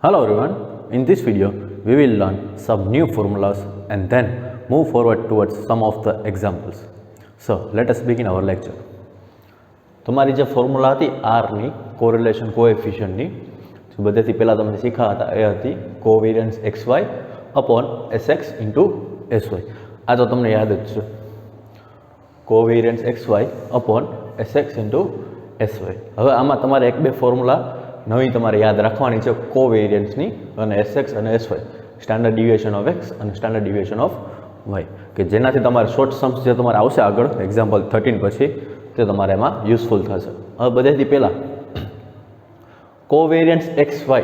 Hello everyone, in this video we will learn some new formulas and then move forward towards some of the examples. So let us begin our lecture. તમારી જે formula હતી આરની correlation કોએફિશિયન્ટની બધેથી પહેલાં તમને શીખ્યા હતા એ હતી covariance XY upon SX into SY. આ તો તમને યાદ જ છે, covariance XY upon SX into SY. હવે આમાં તમારે એક બે ફોર્મ્યુલા નવી તમારે યાદ રાખવાની છે કોવેરિયન્સની અને SX અને SY, standard deviation of X અને સ્ટાન્ડર્ડ ડિવિએશન ઓફ Y, કે જેનાથી તમારે શોર્ટ સમ્સ જે તમારે આવશે આગળ એક્ઝામ્પલ 13 પછી તે તમારે એમાં યુઝફુલ થશે. હવે બધાથી પહેલાં કોવેરિયન્સ XY,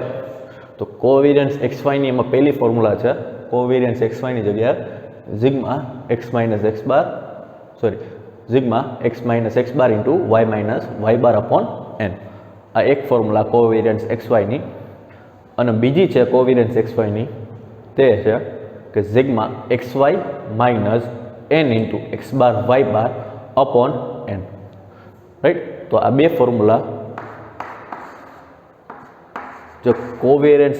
તો કોવેરિયન્સ XYની એમાં પહેલી ફોર્મ્યુલા છે કોવેરિયન્સ XYની જગ્યાએ સિગ્મા x માઇનસ x બાર into y minus y bar upon n. આ એક ફોર્મ્યુલા કોવેરિયન્સ XYની. અને બીજી છે કોવેરિયન્સ XYની, તે છે કે sigma xy minus n into x bar y bar upon n. Right, તો આ બે ફોર્મ્યુલા જો કોવેરિયન્સ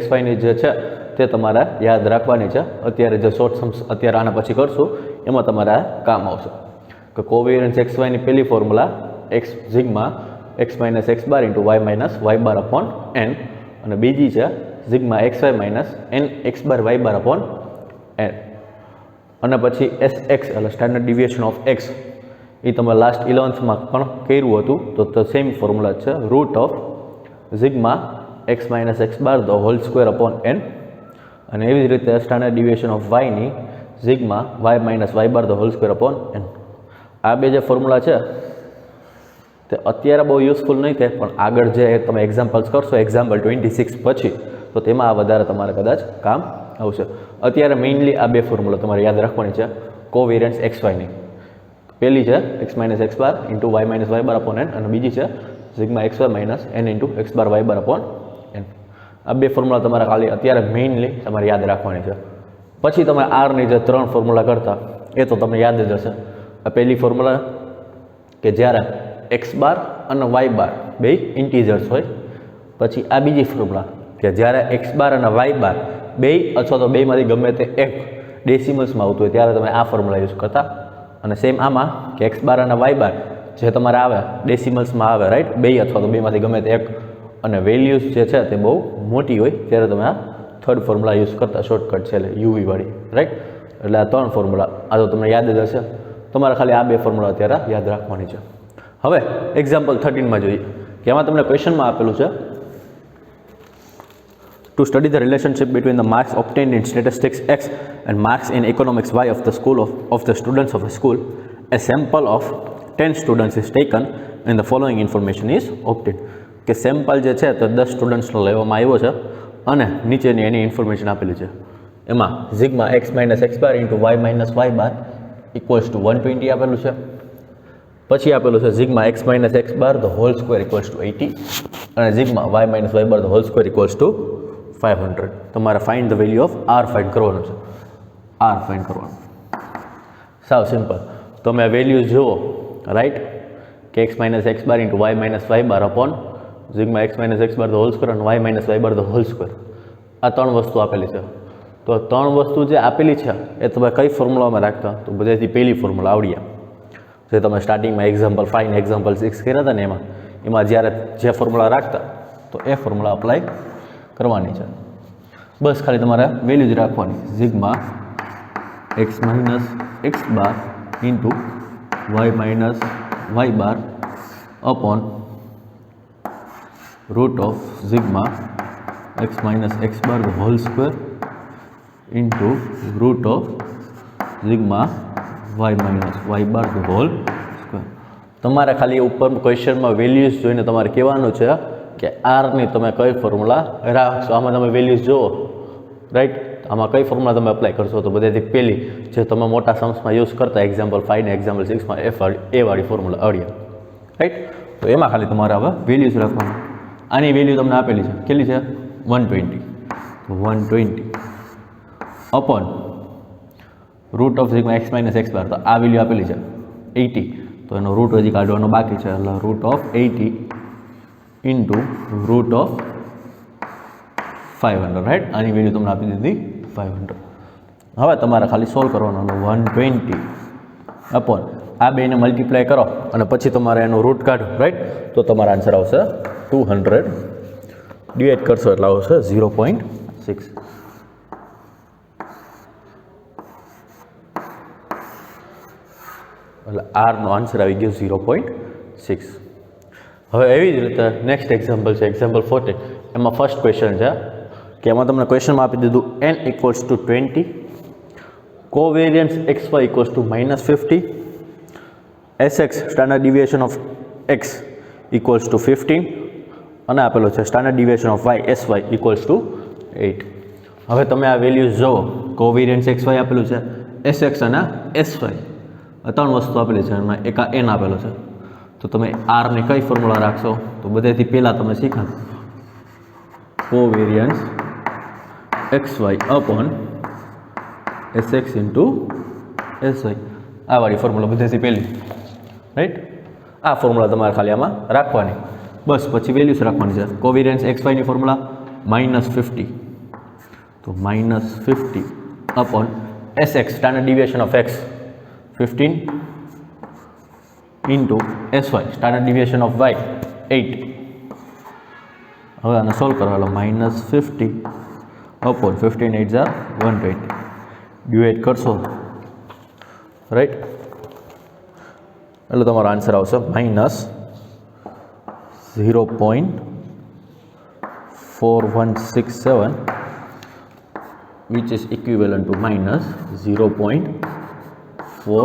XYની જે છે તે તમારે યાદ રાખવાની છે. અત્યારે જે શોર્ટ સમ્સ અત્યારે આના પછી કરશું એમાં તમારે કામ આવશે. કે કોવેરિયન્સ XYની પહેલી formula sigma x minus x બાર into y minus y bar upon n, અને બીજી છે sigma xy minus n x bar y bar upon n. અને પછી SX એટલે સ્ટાન્ડર્ડ ડિવિએશન ઓફ x, એ તમે લાસ્ટ 11thમાં પણ કર્યું હતું, તો સેમ ફોર્મ્યુલા છે root of sigma x minus x bar the whole square upon n. અને એવી જ રીતે standard deviation of yની sigma y minus y bar the whole square upon n. આ બે જે ફોર્મ્યુલા છે તે અત્યારે બહુ યુઝફુલ નહીં થાય, પણ આગળ જે તમે એક્ઝામ્પલ્સ કરશો એક્ઝામ્પલ 26 પછી, તો તેમાં આ વધારે તમારે કદાચ કામ આવશે. અત્યારે મેઇનલી આ બે ફોર્મ્યુલા તમારે યાદ રાખવાની છે કોવેરિયન્સ XYની. પહેલી છે x માઇનસ x બાર into y minus y bar upon n, અને બીજી છે sigma xy minus n into x bar y bar upon n. આ બે ફોર્મ્યુલા તમારે ખાલી અત્યારે મેઇનલી તમારે યાદ રાખવાની છે. પછી તમે આરની જે ત્રણ ફોર્મ્યુલા કરતા એ તો તમને યાદ જ હશે. આ પહેલી ફોર્મ્યુલા કે જ્યારે x બાર અને y બાર બે ઇન્ટીજર્સ હોય. પછી આ બીજી ફોર્મ્યુલા કે જ્યારે x બાર અને y બાર બે અથવા તો બેમાંથી ગમે તે એક ડેસિમલ્સમાં આવતું હોય ત્યારે તમે આ ફોર્મ્યુલા યુઝ કરતા. અને સેમ આમાં કે x બાર અને y બાર જે તમારે આવે ડેસિમલ્સમાં આવે, રાઈટ, બે અથવા તો બેમાંથી ગમે તે એક, અને વેલ્યુઝ જે છે તે બહુ મોટી હોય ત્યારે તમે આ થર્ડ ફોર્મ્યુલા યુઝ કરતા, શોર્ટકટ છે એટલે યુવી વાળી, રાઈટ. એટલે આ ત્રણ ફોર્મ્યુલા આ તો તમને યાદ જ હશે. તમારે ખાલી આ બે ફોર્મ્યુલા અત્યારે યાદ રાખવાની છે. હવે એક્ઝામ્પલ 13માં જોઈએ કે એમાં તમને ક્વેશ્ચનમાં આપેલું છે to study the relationship between the marks obtained in statistics X and marks in economics Y of the school of the students of a school. A sample of 10 students is taken and the following information is obtained. કે sample જે છે તો 10 સ્ટુડન્ટ્સનો લેવામાં આવ્યો છે અને નીચેની એની information આપેલી છે. એમાં sigma x minus x bar into y minus y bar equals to 120 આપેલું છે. પછી આપેલું છે sigma x minus x bar the whole square equals two 80, અને sigma y minus y bar the whole square equals two 500. તમારે find the value of r find કરવાનું છે. r find કરવાનું સાવ સિમ્પલ. તમે વેલ્યુઝ જુઓ, રાઈટ, કે x minus x bar into y minus y bar upon sigma x minus x bar the whole square અને y minus y bar the whole square. આ ત્રણ વસ્તુ આપેલી છે. તો ત્રણ વસ્તુ જે આપેલી છે એ તમે કઈ ફોર્મ્યુલામાં રાખતા, તો બધાથી પહેલી ફોર્મ્યુલા આવડ્યા જે તમે સ્ટાર્ટિંગમાં એક્ઝામ્પલ 5 ને એક્ઝામ્પલ 6 કર્યા હતા ને એમાં જ્યારે જે ફોર્મ્યુલા રાખતા તો એ ફોર્મ્યુલા અપ્લાય કરવાની છે. બસ ખાલી તમારે વેલ્યુ જ રાખવાની, sigma x minus x bar into y minus y bar upon root of sigma x minus x bar the whole square into root of sigma y minus y bar the whole square. તમારે ખાલી ઉપર ક્વેશ્ચનમાં values જોઈને તમારે કહેવાનું છે કે આરની તમે કઈ ફોર્મ્યુલા રાખશો. આમાં તમે વેલ્યુઝ જુઓ, રાઈટ, આમાં કઈ ફોર્મ્યુલા તમે અપ્લાય કરશો, તો બધાથી પહેલી જે તમે મોટા સમ્સમાં યુઝ કરતા એક્ઝામ્પલ 5 ને એક્ઝામ્પલ 6માં એ વાળી ફોર્મ્યુલા આવડ્યા, રાઈટ. તો એમાં ખાલી તમારે હવે વેલ્યુઝ રાખવાનું. આની વેલ્યુ તમને આપેલી છે, કેટલી છે? 120 upon root of sigma x minus x બાર, તો આ વેલ્યુ આપેલી છે 80, તો એનો રૂટ હજી કાઢવાનો બાકી છે, એટલે root of 80 into root of 500 right, આની વેલ્યુ તમને આપી દીધી 500. હવે તમારે ખાલી સોલ્વ કરવાનું 120 અપોન આ બેને મલ્ટીપ્લાય કરો અને પછી તમારે એનું રૂટ કાઢો રાઈટ, તો તમારો આન્સર આવશે 200. ડિવાઈડ કરશો એટલે આવશે 0.6. એટલે આરનો આન્સર આવી ગયો 0.6. હવે એવી જ રીતે નેક્સ્ટ એક્ઝામ્પલ છે એક્ઝામ્પલ 40. એમાં ફર્સ્ટ ક્વેશ્ચન છે કે એમાં તમને ક્વેશ્ચનમાં આપી દીધું n = 20, covariance xy = -50, sx standard deviation of x = 15 અને આપેલો છે standard deviation of y sy = 8. હવે તમે આ વેલ્યુઝ જુઓ, કોવેરિયન્સ xy આપેલું છે, sx અને sy આ ત્રણ વસ્તુ આપેલી છે અને એક આ n આપેલો છે. તો તમે r ને કઈ ફોર્મ્યુલા રાખશો? તો બધેથી પહેલાં તમે શીખા covariance xy upon sx into sy, આ વાળી ફોર્મ્યુલા બધેથી પહેલી રાઈટ. આ ફોર્મ્યુલા તમારે ખાલી આમાં રાખવાની, બસ પછી વેલ્યુસ રાખવાની છે. કોવેરિયન્સ xy ની ફોર્મ્યુલા -50, તો -50 upon sx standard deviation of x 15 into sy standard deviation of y 8. હવે આને સોલ્વ કરવાનો -50 અપોન 15 8 = 120. ડિવાઈડ કરશો રાઈટ, એટલે તમારો આન્સર આવશે -0.4167 which is equivalent to -0.42.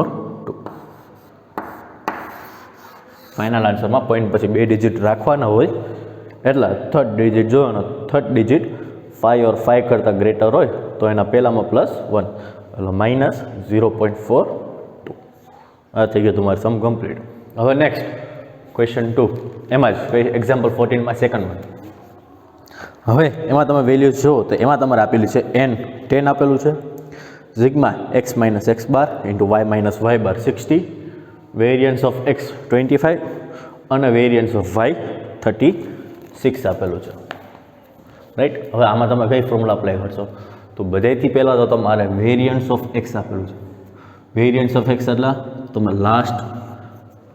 Final આન્સરમાં પોઈન્ટ પછી 2 ડિજિટ રાખવાના હોય, એટલે થર્ડ ડિજિટ જોવાનો, થર્ડ ડિજિટ 5 ઓર 5 કરતાં ગ્રેટર હોય તો એના પહેલામાં +1 એટલે -0.42. આ થઈ ગયો તમારું સમ કમ્પ્લીટ. હવે નેક્સ્ટ ક્વેશ્ચન 2, એમાં જ એક્ઝામ્પલ 14માં સેકન્ડમાં. હવે એમાં તમે વેલ્યુઝ જુઓ તો એમાં તમારે આપેલી છે n 10 આપેલું છે, sigma x - x bar into y - y bar 60, variance of x 25 અને વેરિયન્સ ઓફ y 36 આપેલું છે રાઈટ. હવે આમાં તમે કઈ ફોર્મ્યુલા અપ્લાય કરશો? તો બધેથી પહેલાં તો તમારે વેરિયન્સ ઓફ x આપેલું છે. વેરિયન્સ ઓફ x એટલે તમે લાસ્ટ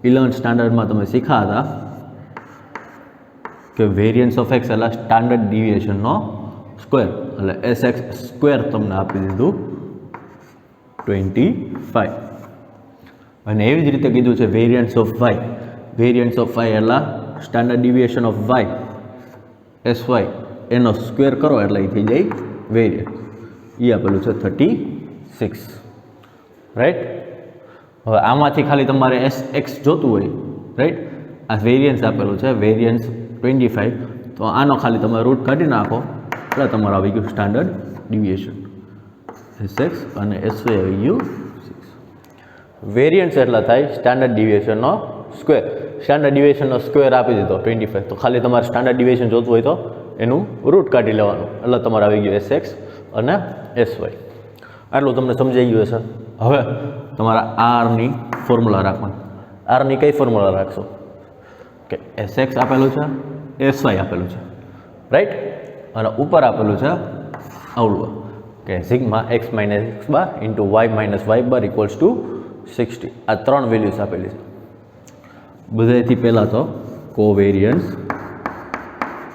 11th સ્ટાન્ડર્ડમાં તમે શીખ્યા હતા કે વેરિયન્સ ઓફ x એટલે સ્ટાન્ડર્ડ ડિવિએશનનો સ્ક્વેર, એટલે sx સ્ક્વેર તમને આપી દીધું 25. અને એવી જ રીતે કીધું છે variance of y, variance of y એટલે standard deviation of y sy એનો સ્ક્વેર કરો એટલે એ થઈ જાય વેરિયન્સ, એ આપેલું છે 36 રાઈટ. હવે આમાંથી ખાલી તમારે x જોતું હોય રાઈટ, આ વેરિયન્સ આપેલું છે વેરિયન્સ 25, તો આનો ખાલી તમે રૂટ કાઢી નાખો એટલે તમારું આવી ગયું સ્ટાન્ડર્ડ ડિવિએશન sx અને sy આવી ગયું 6. વેરિયન્સ એટલા થાય સ્ટાન્ડર્ડ ડિવિએશનનો સ્ક્વેર, સ્ટાન્ડર્ડ ડિવિએશનનો સ્ક્વેર આપી દીધો 25, તો ખાલી તમારે સ્ટાન્ડર્ડ ડિવિએશન જોતું હોય તો એનું રૂટ કાઢી લેવાનું એટલે તમારે આવી ગયું sx અને sy. આટલું તમને સમજાઈ ગયું હશે. હવે તમારા આરની ફોર્મ્યુલા રાખવાની. આરની કઈ ફોર્મ્યુલા રાખશો? કે sx આપેલું છે, sy આપેલું છે રાઈટ, અને ઉપર આપેલું છે આવડું કે સિગ્મા x - x બાર ઇન્ટુ y - y બાર = 60. આ ત્રણ વેલ્યુઝ આપેલી છે. બધાથી પહેલાં તો covariance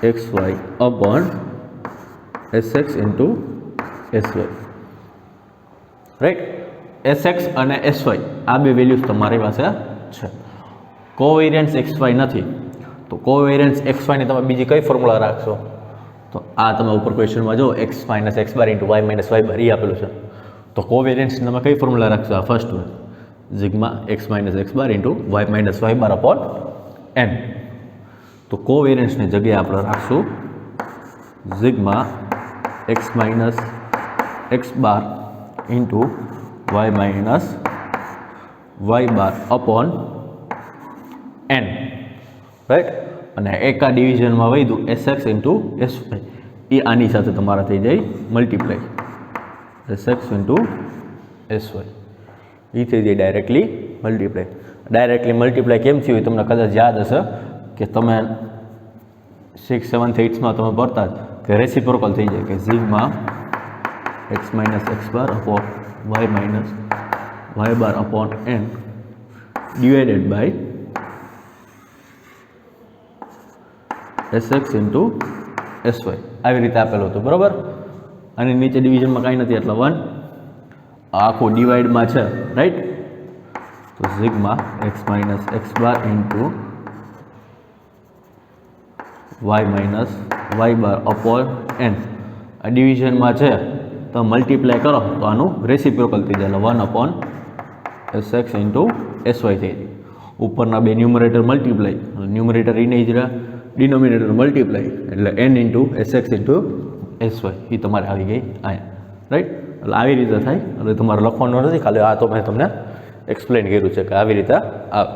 xy upon sx into sy right. sx અને sy આ બે વેલ્યુઝ તમારી પાસે છે. કોવેરિયન્સ xy નથી, તો કોવેરિયન્સ xy ની તમે બીજી કઈ ફોર્મ્યુલા રાખશો? તો આ તમે ઉપર ક્વેશ્ચનમાં જો x - x બાર ઇન્ટુ y - y બાર એ આપેલું છે, તો કોવેરિયન્સ તમે કઈ ફોર્મ્યુલા રાખશો? આ first one sigma x - x બાર into y - y bar upon n. તો કોવેરિયન્સની જગ્યાએ આપણે રાખશું સિગ્મા x - x બાર into y - y bar upon n right. અને એકા ડિવિઝનમાં વધ્યું sx ઇન્ટુ sy, એ આની સાથે તમારા થઈ જાય મલ્ટીપ્લાય sx ઇન્ટુ sy, એ થઈ જાય ડાયરેક્ટલી મલ્ટીપ્લાય. ડાયરેક્ટલી મલ્ટીપ્લાય કેમ થયું તમને કદાચ યાદ હશે કે તમે 6th 7th 8thમાં તમે ભરતા કે રેસિપ્રોકલ થઈ જાય કે sigma x minus x bar upon y minus y bar upon n divided by sx into sy આવી રીતે આપેલું હતું બરાબર. અને નીચે ડિવિઝનમાં કાંઈ નથી એટલે 1 આખું ડિવાઈડમાં છે રાઈટ. તો sigma x minus x bar into y minus y bar upon n આ ડિવિઝનમાં છે તો મલ્ટીપ્લાય કરો તો આનું રેસિપ્રોકલ થઈ જાય એટલે 1 અપોન sx ઇન્ટુ sy થઈ જાય. ઉપરના બે ન્યુમરેટર મલ્ટીપ્લાય ન્યુમરેટર એને જ રહ્યા ડિનોમિનેટર મલ્ટીપ્લાય એટલે n into sx into sy એ તમારે આવી ગઈ અહીંયા રાઈટ. એટલે આવી રીતે થાય એટલે તમારે લખવાનું નથી ખાલી આ તો મેં તમને એક્સપ્લેન કર્યું છે કે આવી રીતે આવે.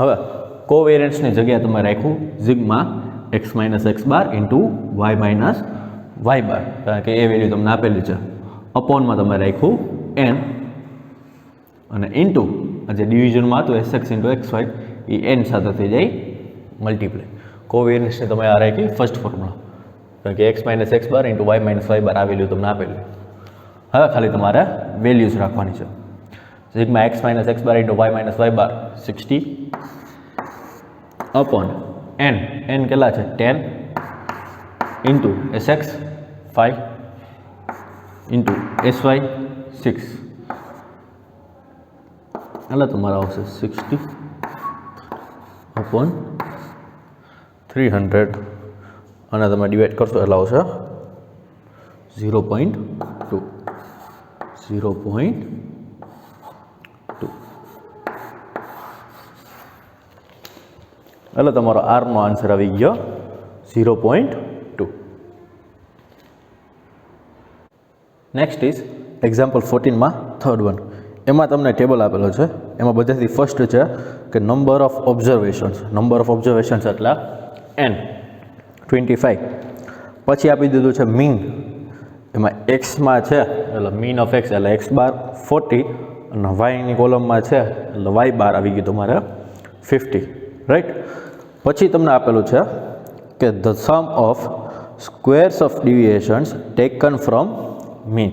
હવે કોવેરિયન્સની જગ્યાએ તમે રાખ્યું sigma x minus x bar into y minus y bar કારણ કે એ વેલ્યુ તમને આપેલી છે. અપોનમાં તમે રાખ્યું n અને ઇન્ટુ જે ડિવિઝનમાં હતું sx ઇન્ટુ એક્સ વાય એ n સાથે થઈ જાય મલ્ટીપ્લાય. કોવેરિયન્સની તમે આ રાખી ફર્સ્ટ ફોર્મ્યુલા કારણ કે x minus x bar into y minus y bar આ વેલ્યુ તમને આપેલી. હવે ખાલી તમારે વેલ્યુઝ રાખવાની છે. Sigma x minus x bar into y minus y bar 60 upon n કેટલા છે 10 ઇન્ટુ sx 5 ઇન્ટુ sy 6 એટલે તમારા આવશે 60 અપોન 300 અને તમે ડિવાઈડ કરશો એટલે આવશે 0.2 એટલે તમારો આરનો આન્સર આવી ગયો 0.2. નેક્સ્ટ ઇઝ એક્ઝામ્પલ 14માં થર્ડ વન. એમાં તમને ટેબલ આપેલો છે. એમાં બધાથી ફર્સ્ટ છે કે નંબર ઓફ ઓબ્ઝર્વેશન્સ એટલે n 25. પછી આપી દીધું છે મીન. એમાં એક્સમાં છે એટલે મીન ઓફ એક્સ એટલે એક્સ બાર 40 અને વાયની કોલમમાં છે એટલે વાય બાર આવી ગયું તમારે 50 રાઈટ. પછી તમને આપેલું છે કે the sum of squares of deviations taken from mean.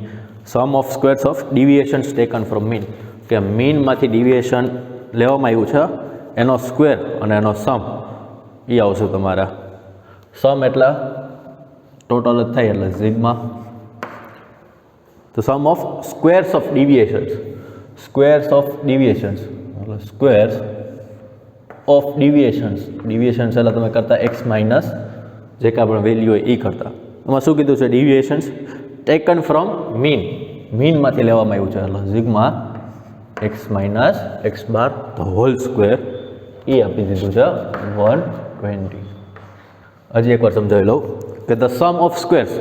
Sum of squares of deviations taken from mean કે મીનમાંથી ડેવિએશન લેવામાં આવ્યું છે એનો સ્ક્વેર અને એનો સમ એ આવશે તમારા. સમ એટલે ટોટલ જ થાય એટલે sigma the sum of squares of deviations એટલે સ્ક્વેર્સ ઓફ ડેવિએશન્સ એટલે તમે કરતા એક્સ માઇનસ જે કાંઈ પણ વેલ્યુ હોય એ કરતા. એમાં શું કીધું છે ડેવિએશન્સ ટેકન ફ્રોમ મીનમાંથી લેવામાં આવ્યું છે એટલે sigma x minus x bar the whole square એ આપી દીધું છે 120. હજી એકવાર સમજાવી લઉં કે the sum of squares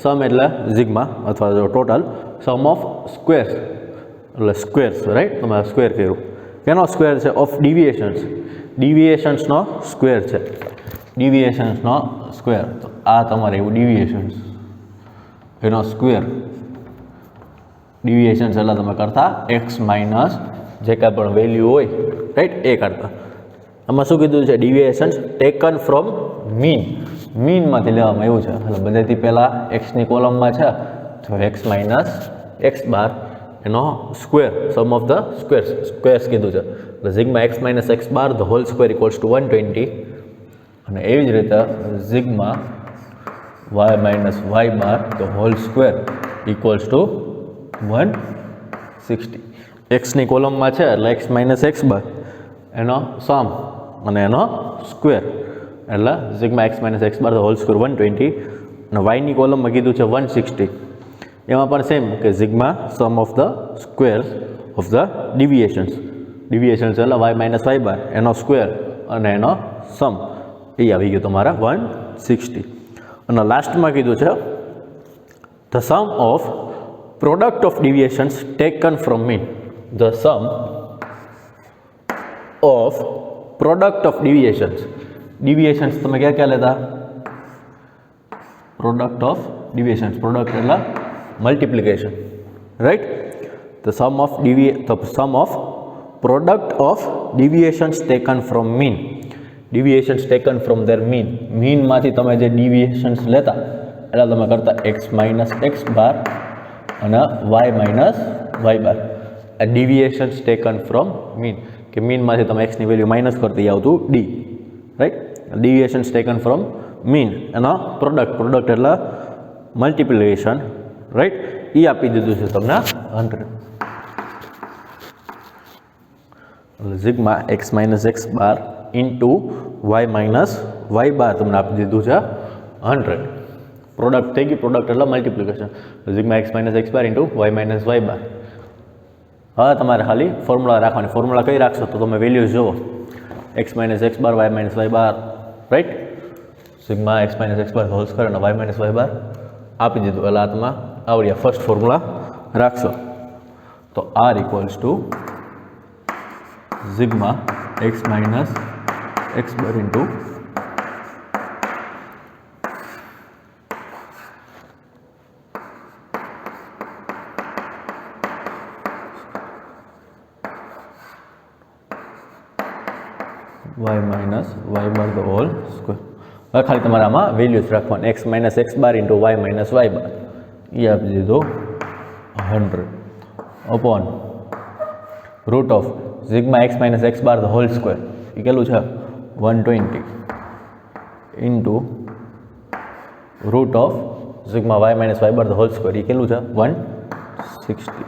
sum એટલે સિગ્મા અથવા તો ટોટલ સમ ઓફ સ્ક્વેર્સ એટલે સ્ક્વેર્સ રાઈટ તમે સ્ક્વેર કર્યું કેનો સ્ક્વેર છે ઓફ ડિવિએશન્સનો સ્ક્વેર છે તો આ તમારે એવું ડિવિએશન્સ એનો સ્ક્વેર ડિવિએશન્સ એટલે તમે કરતા એક્સ માઇનસ જે કાંઈ પણ વેલ્યુ હોય રાઈટ એ કરતા. આમાં શું કીધું છે ડિવિએશન્સ ટેકન ફ્રોમ મીનમાંથી લેવામાં આવ્યું છે એટલે બધાથી પહેલાં એક્સની કોલમમાં છે તો એક્સ માઇનસ એક્સ બાર એનો square sum of the squares કીધું છે એટલે sigma x minus x bar the whole square equals to 120 અને એવી જ રીતે sigma y minus y bar the whole square equals to 160. એક્સની કોલમમાં છે એટલે એક્સ માઇનસ એક્સ બાર એનો સમ અને એનો સ્ક્વેર એટલે sigma x minus x bar the whole square 120 અને વાયની કોલમમાં કીધું છે 160. એમાં પણ સેમ કે sigma sum of the squares of the deviations એટલે વાય માઇનસ વાય બાર એનો સ્ક્વેર અને એનો સમ એ આવી ગયો તમારા 160. અને લાસ્ટમાં કીધું છે the sum of product of deviations taken from mean. The sum of product of deviations તમે ક્યાં લેતા પ્રોડક્ટ ઓફ ડિવિએશન્સ પ્રોડક્ટ એટલે multiplication right. The the sum of product of deviations taken from mean, deviations taken from their mean માંથી તમે જે deviations લેતા એટલે તમે કરતા x minus x bar અને y minus y bar. આ deviations taken from mean કે mean માંથી તમે x ની વેલ્યુ માઇનસ કરતી આવતું d, right. deviations taken from mean એનો પ્રોડક્ટ એટલે મલ્ટિપ્લિકેશન, રાઈટ. એ આપી દીધું છે તમને 100. Sigma x minus x bar into y minus y bar તમને આપી દીધું છે 100. પ્રોડક્ટ થઈ ગઈ, પ્રોડક્ટ એટલે multiplication. Sigma x minus x bar into y minus y bar. હવે તમારે ખાલી ફોર્મ્યુલા રાખવાની. ફોર્મ્યુલા કઈ રાખશો તો તમે વેલ્યુઝ જુઓ, x minus x bar, y minus y bar, right. Sigma x minus x bar whole square અને y minus y bar આપી દીધું. એટલે આ તમે આવડ્યા ફર્સ્ટ ફોર્મ્યુલા રાખશો તો r equals to sigma x minus x bar into y minus y bar the whole square. હવે ખાલી તમારે આમાં વેલ્યુઝ રાખવાની, x minus x bar into y minus y bar એ આપી દીધો 100 upon root of sigma x minus x bar the whole square એ કેટલું છે 120 into root of sigma y minus y bar the whole square એ કેટલું છે 160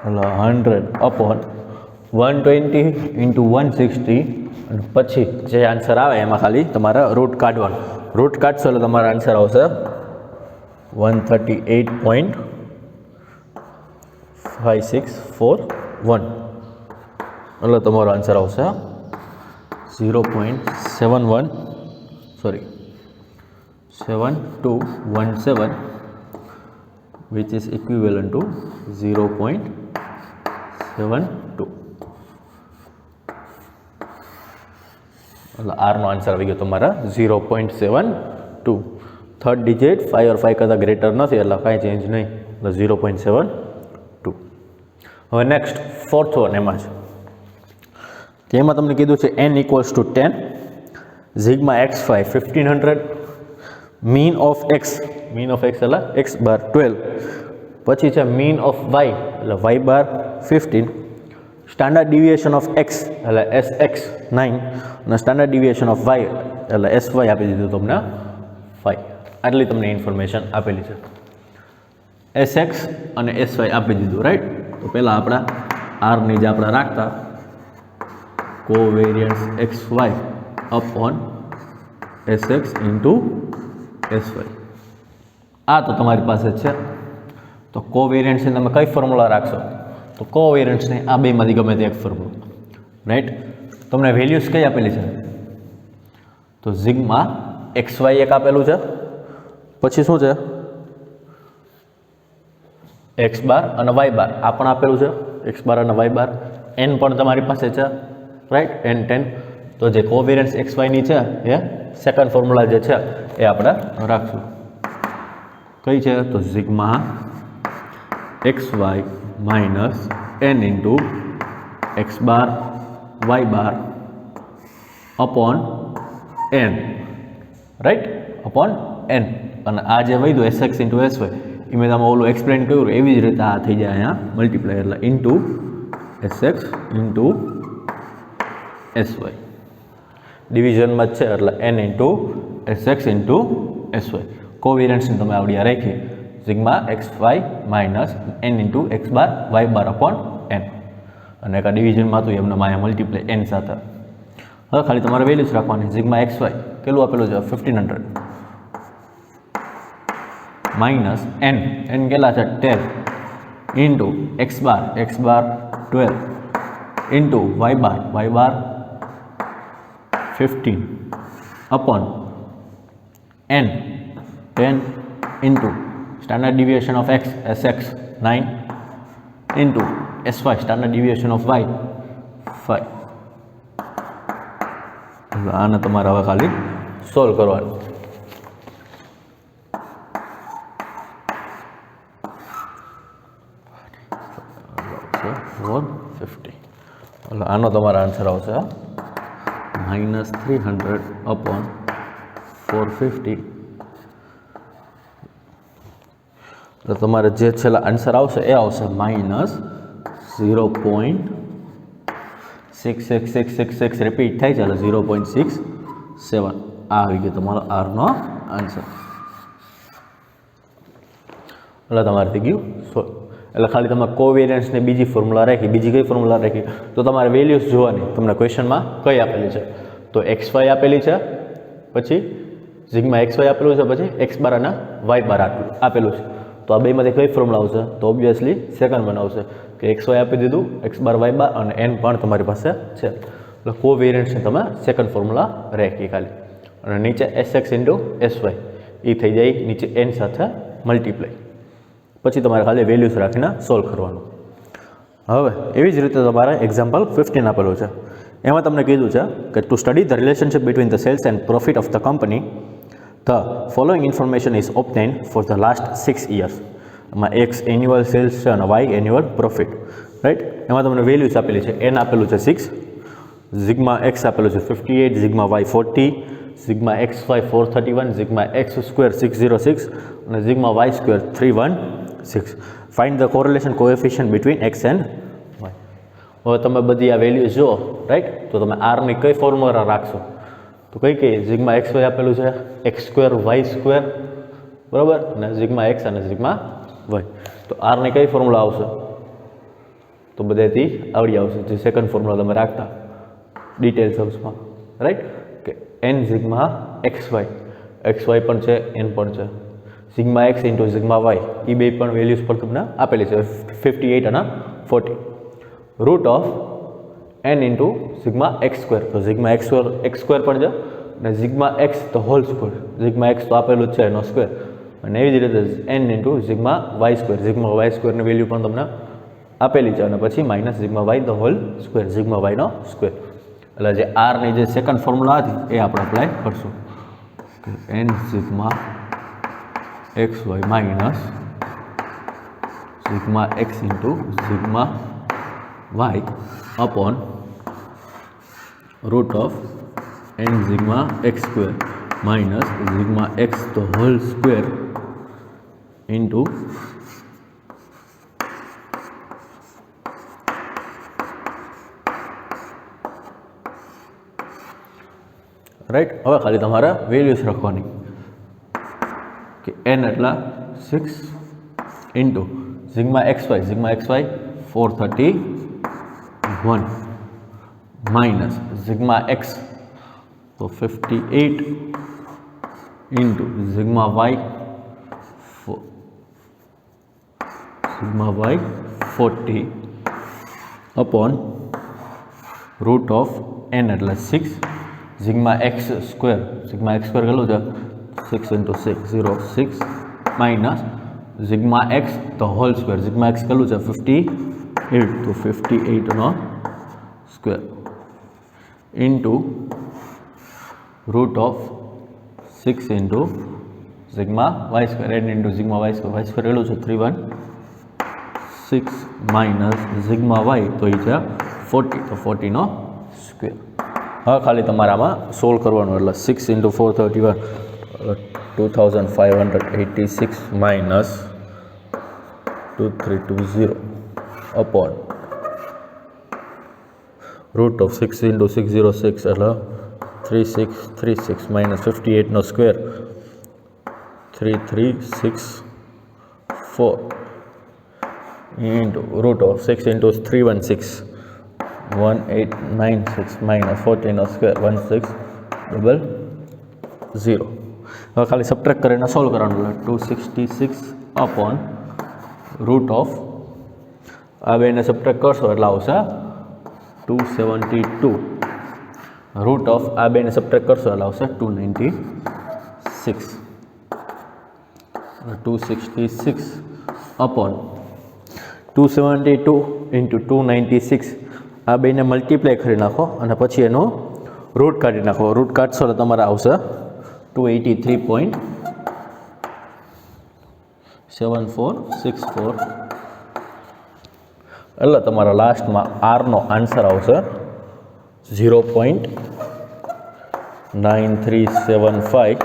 એટલે 100 upon 120 into 160 અને પછી જે આન્સર આવે એમાં ખાલી તમારે રૂટ કાઢવાનું. રૂટ કાઢશો એટલે તમારો આન્સર આવશે 138.5641 એટલે તમારો આન્સર આવશે 7217 which is equivalent to 0.72. એટલે આરનો આન્સર આવી ગયો તમારા 0.72. થર્ડ ડિજિટ 5 or 5 કરતાં ગ્રેટર નથી એટલે કાંઈ ચેન્જ નહીં, એટલે 0.72. હવે નેક્સ્ટ ફોર્થ વન એમાં છે કે એમાં તમને કીધું છે n equals to 10, sigma x5 1500, mean of x એટલે x બાર 12, પછી છે મીન ઓફ y એટલે y bar 15, standard deviation of x એટલે sx 9 અને સ્ટાન્ડર્ડ ડિવિએશન ઓફ y એટલે sy આપી દીધું તમને 5. આટલી તમને ઇન્ફોર્મેશન આપેલી છે. sx અને sy આપી દીધું, રાઈટ. તો પહેલાં આપણા આરની જે આપણે રાખતા covariance xy upon sx into sy, આ તો તમારી પાસે છે. તો કોવેરિયન્સને તમે કઈ ફોર્મ્યુલા રાખશો તો કોવેરિયન્સને આ બેમાંથી ગમે તે એક ફોર્મ્યુલા, રાઈટ. તમને વેલ્યુઝ કઈ આપેલી છે તો સિગ્મા xy એક આપેલું છે, પછી શું છે x બાર અને y બાર આ પણ આપેલું છે, x બાર અને y બાર. n પણ તમારી પાસે છે, રાઈટ, n 10. તો જે કોવેરિયન્સ xy ની છે એ સેકન્ડ ફોર્મ્યુલા જે છે એ આપણે રાખશું. કઈ છે તો sigma xy minus n into x bar y bar upon n, right, upon n. અને આ જે વધ્યું sx ઇન્ટુ sy એ મેં તમે ઓલું એક્સપ્લેન કર્યું એવી જ રીતે આ થઈ જાય અહીંયા મલ્ટીપ્લાય એટલે ઇન્ટુ sx ઇન્ટુ sy. ડિવિઝનમાં જ છે એટલે n into sx into sy. કોવેરિયન્સને તમે આવડી રાખી sigma xy minus n into x bar y bar upon n, અને એક આ ડિવિઝનમાં હતું એમને અહીંયા મલ્ટીપ્લાય n સાથે. હવે ખાલી તમારે વેલ્યુઝ રાખવાની. સિગ્મા xy કેટલું આપેલું છે 1500 માઇનસ n કેટલા છે 10 into x bar 12 into y bar 15 upon n 10 into standard deviation of x sx 9 into sy standard deviation of y 5. આને તમારે હવે ખાલી સોલ્વ કરવાનું. આવશે 450 એટલે આનો તમારો આન્સર આવશે -300 upon 450 તો તમારે જે છેલ્લા આન્સર આવશે એ આવશે -0.66666 રિપીટ થાય છે એટલે 0.67 આ આવી ગયો તમારો આરનો આન્સર એટલે તમારે થઈ ગયું એટલે ખાલી તમે કોવેરિયન્સની બીજી ફોર્મ્યુલા રાખી બીજી કઈ ફોર્મ્યુલા રાખી તો તમારે વેલ્યુઝ જોવાની તમને ક્વેશ્ચનમાં કઈ આપેલી છે તો XY આપેલી છે પછી સિગ્મા XY આપેલું છે પછી X બાર અને Y બાર આપેલું છે તો આ બેમાંથી કઈ ફોર્મ્યુલા આવશે તો ઓબ્વિયસલી સેકન્ડ વન આવશે કે XY આપી દીધું X બાર Y બાર અને N પણ તમારી પાસે છે એટલે કોવેરિયન્સની તમે સેકન્ડ ફોર્મ્યુલા રાખી ખાલી અને નીચે SX ઇન્ટુ SY એ થઈ જાય નીચે N સાથે મલ્ટીપ્લાય પછી તમારે ખાલી વેલ્યુઝ રાખીને સોલ્વ કરવાનું હવે એવી જ રીતે તમારે એક્ઝામ્પલ 15 આપેલું છે એમાં તમને કીધું છે કે to study the relationship between the sales and profit of the company the following information is obtained for the last 6 years એમાં X એન્યુઅલ સેલ્સ છે અને Y એન્યુઅલ પ્રોફિટ રાઈટ એમાં તમને વેલ્યુઝ આપેલી છે N આપેલું છે 6 સિગ્મા X આપેલું છે 58 sigma Y 40 sigma XY 431 sigma X square 606 અને sigma Y square 316 find the correlation coefficient between X and Y હવે તમે બધી આ વેલ્યુઝ જુઓ રાઈટ તો તમે આરની કઈ ફોર્મ્યુલા રાખશો તો કઈ સિગ્મા XY આપેલું છે X સ્ક્વેર Y સ્ક્વેર બરાબર અને સિગ્મા X અને સિગ્મા Y તો આરની કઈ ફોર્મ્યુલા આવશે તો બધાથી આવડી આવશે જે સેકન્ડ ફોર્મ્યુલા તમે રાખતા ડિટેલ સબ્સમાં રાઈટ કે N સિગ્મા XY પણ છે N પણ છે sigma X into sigma Y એ બે પણ વેલ્યુઝ પર તમને આપેલી છે 58 અને 40 route of N into sigma X square તો સિગ્મા X સ્ક્વેર પણ છે અને સિગ્મા X તો હોલ સ્ક્વેર સિગ્મા X તો આપેલું જ છે એનો સ્ક્વેર અને એવી જ રીતે N ઇન્ટુ સિગ્મા Y સ્ક્વેરની વેલ્યુ પણ તમને આપેલી છે અને પછી minus sigma Y the whole square sigma Y નો સ્ક્વેર એટલે જે આરની જે સેકન્ડ ફોર્મ્યુલા હતી એ આપણે અપ્લાય કરશું કે N sigma XY minus sigma X into sigma Y upon root of N sigma X square minus sigma X the whole square into right હવે ખાલી તમારે વેલ્યુઝ રાખવાની કે N એટલા 6 into sigma XY 431 minus sigma X તો 58 into sigma Y 40 upon root of N એટલે 6 sigma X square કેટલું છે 6 into 6 06 minus sigma X the whole square sigma X કેટલું છે 58 તો 58 નો square into root of 6 into sigma Y square N into sigma Y square કેટલું છે 316 minus sigma Y તો એ છે 40 તો 40 નો સ્ક્વેર હવે ખાલી તમારામાં સોલ્વ કરવાનું એટલે 6 into 431 2586 minus 2320 upon root of 6 into 606 એટલે 3636 minus 58 નો square 3364 into root of 6 into 316 1896 minus 40 no square 1600 હવે ખાલી સબટ્રેક્ટ કરીને સોલ્વ કરવાનું એટલે 266 upon રૂટ ઓફ આ બેને સબટ્રેક્ટ કરશો એટલે આવશે 272 રૂટ ઓફ આ બેને સબટ્રેક્ટ કરશો એટલે આવશે 296 266 અપોન 272 ઇન્ટુ 296 આ બેને મલ્ટીપ્લાય કરી નાખો અને પછી એનો રૂટ કાઢી નાખો રૂટ કાઢશો એટલે તમારે આવશે 283.7464 એટલે તમારા લાસ્ટમાં આરનો આન્સર આવશે 0.9375,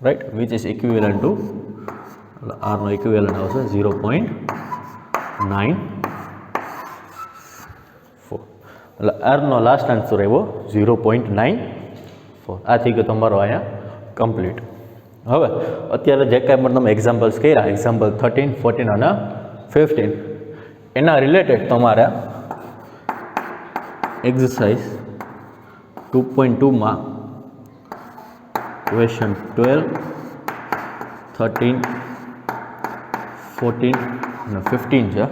right, which is equivalent two, એટલે આરનો ઇક્વિવેલન્ટ આવશે 0.94. એટલે આરનો લાસ્ટ આન્સર આવ્યો 0.94. આ થઈ ગયો તમારો અહીંયા કમ્પ્લીટ. હવે અત્યારે જે કાંઈ પણ તમે એક્ઝામ્પલ્સ કર્યા, એક્ઝામ્પલ 13, 14 અને 15, એના રિલેટેડ તમારે એક્સરસાઇઝ 2.2માં ક્વેશ્ચન 12, 13, 14 અને 15 છે.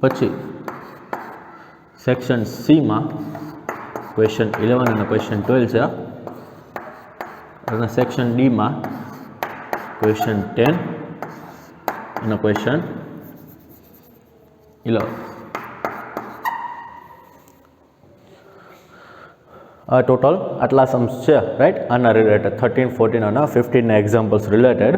પછી સેક્શન સીમાં ક્વેશ્ચન 11 અને ક્વેશ્ચન 12 છે. અને સેક્શન ડીમાં ક્વેશ્ચન 10 અને ક્વેશ્ચન 11. આ ટોટલ આટલા સમ્સ છે, રાઈટ. આના રિલેટેડ 13, 14 અને 15ના એક્ઝામ્પલ્સ રિલેટેડ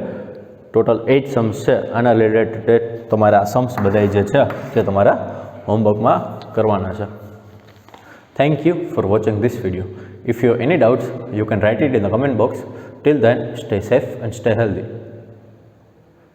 ટોટલ 8 સમ્સ છે. આના રિલેટેડ તમારા સમ્સ બધા જે છે તે તમારા હોમવર્કમાં કરવાના છે. Thank you for watching this video. If you have any doubts, you can write it in the comment box. Till then, stay safe and stay healthy.